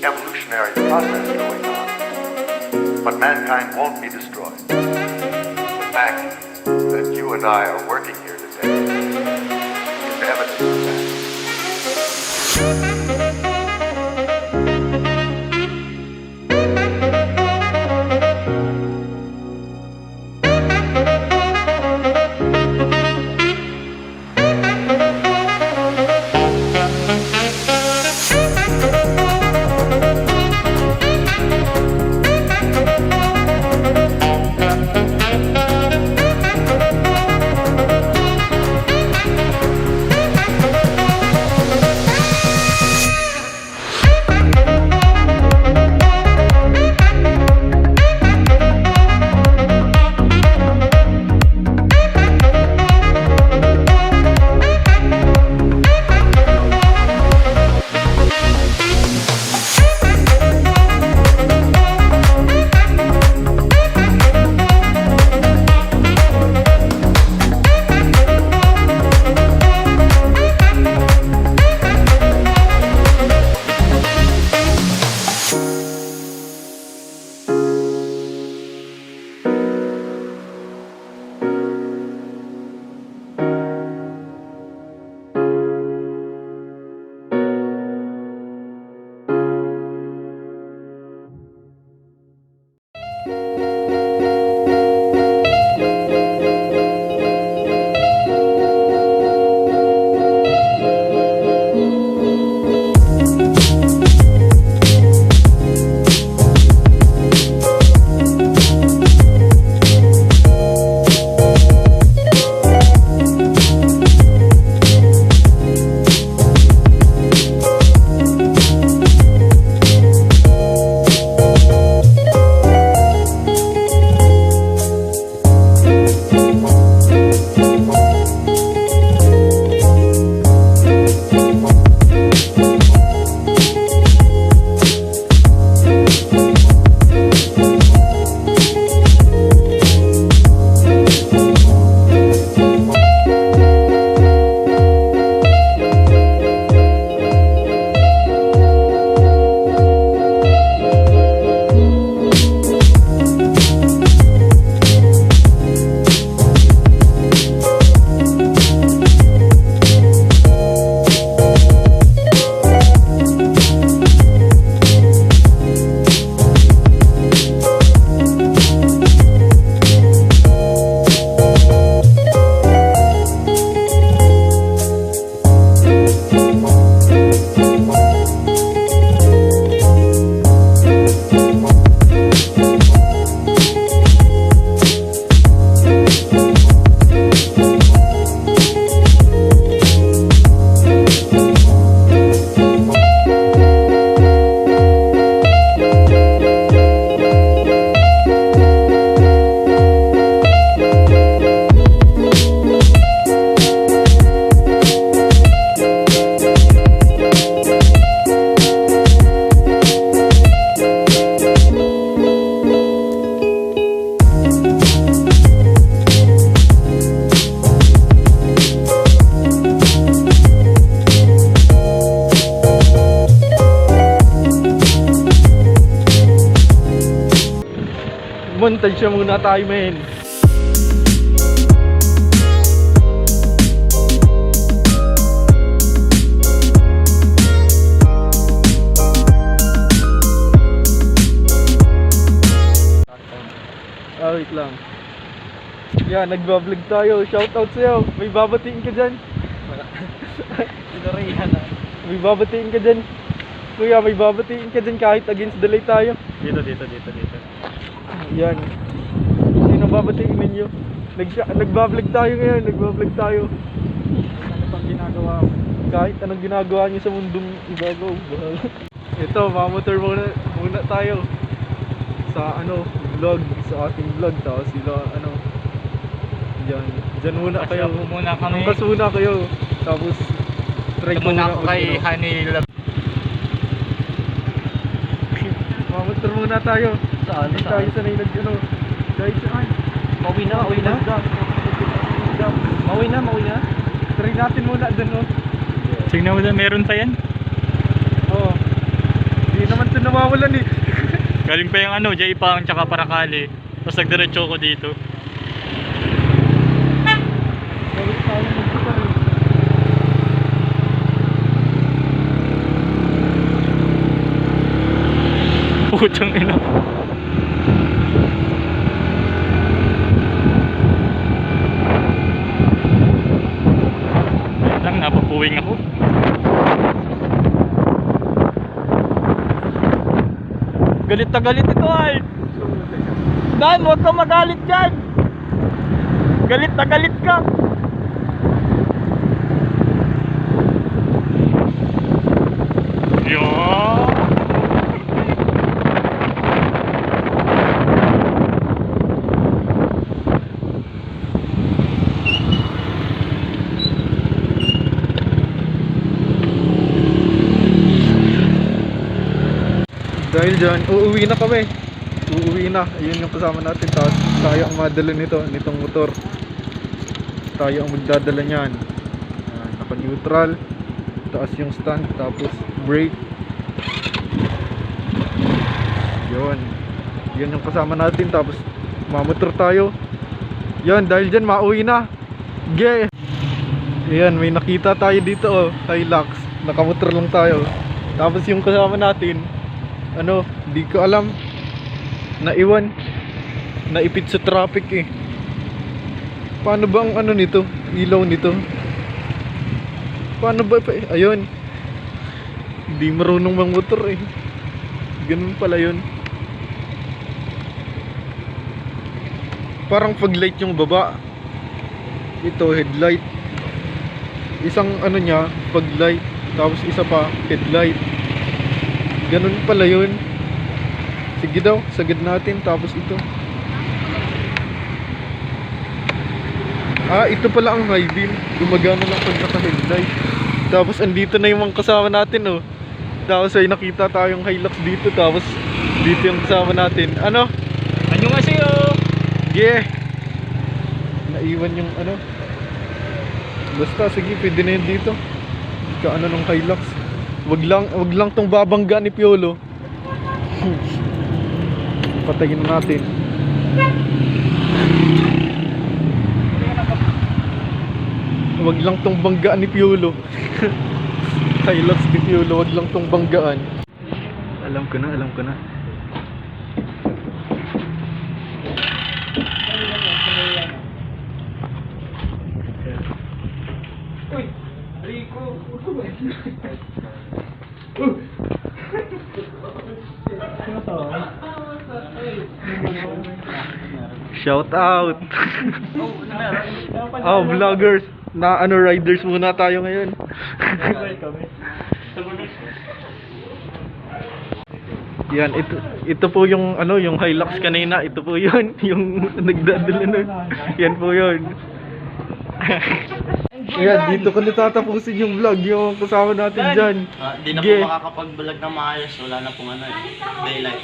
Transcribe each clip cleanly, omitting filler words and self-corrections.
evolutionary process going on, but mankind won't be destroyed. The fact that you and I are working here today is evidence of that. Magdistansya muna tayo, men. Wait lang. Yan, nagbablog tayo. Shoutout sa'yo. May babatiin ka dyan. May babatiin ka dyan. Kuya, may babatiin ka dyan kahit against delay tayo. Dito. Yan. Sino babatiin ninyo? Nagbablog tayo ngayon. Nagbablog tayo. Ano pang ginagawa mo? Kahit anong ginagawa nyo sa mundong ibagaw. Ito, mamotor muna tayo. Sa vlog, sa ating vlog. Tapos sila Diyan muna kayo. Muna kami. Angkas muna kayo. Tapos try ko muna ako kay Honey Love. Mamotor muna tayo. Saan? Tayo sanay Guys, saan? Mauwi na. Try natin muna dun, Tingnan mo dyan, meron pa yan. Oo. Hindi naman ito nawawalan eh. Galing pa yung J-Pang tsaka Paracali. Tapos nagdiretso ko dito. Balik tayo dito pa rin. Putang ina. Wait lang, napapuwing ako. Galit na galit ito ay. Dan, huwag kang magalit dyan. Galit na galit ka. Yo. Dahil dyan, uuwi na kami. Uuwi na. Ayun yung kasama natin. Tapos tayo ang madala nitong motor. Tayo ang magdadala niyan. Naka-neutral. Taas yung stand. Tapos brake. Yun. Yun yung kasama natin. Tapos mamotor tayo. Yun, dahil dyan mauwi na. Ge! Ayan, may nakita tayo dito Hilux. Nakamotor lang tayo. Tapos yung kasama natin, di ko alam. Naiwan. Naipit sa traffic eh. Paano ba ang nito? Ilaw nito? Paano ba? Ayun. Hindi marunong magmotor eh. Ganun pala yun. Parang pag light yung baba. Ito headlight. Isang niya, pag light. Tapos isa pa, headlight. Ganun pala yun. Sige daw, sagad natin. Tapos ito. Ito pala ang high beam. Gumagana lang pag naka-headlight. Tapos andito na yung mga kasama natin Tapos ay nakita tayong Hilux dito. Tapos dito yung kasama natin. Ano nga sa'yo? Yeah. Naiwan yung Basta sige, pwede na yun dito. Nung Hilux. Wag lang tong babangga ni Piolo. Patayin natin. Wag lang tong banggaan ni Piolo. Hilux ni Piolo, wag lang tong banggaan. Alam ko na. Uy, Rico. Shout out. Vloggers. Riders muna tayo ngayon. Yan, ito po yung yung Hilux kanina. Ito po 'yun, yung nagdadala nun. Yan po 'yun. Ayan, dito ko natatapusin yung vlog, yung kasama natin dyan. Di na po makakapag-vlog na maayos, wala na pong daylight.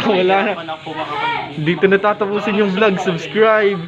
Wala na. Di na po makakapag- Dito natatapusin yung vlog, subscribe.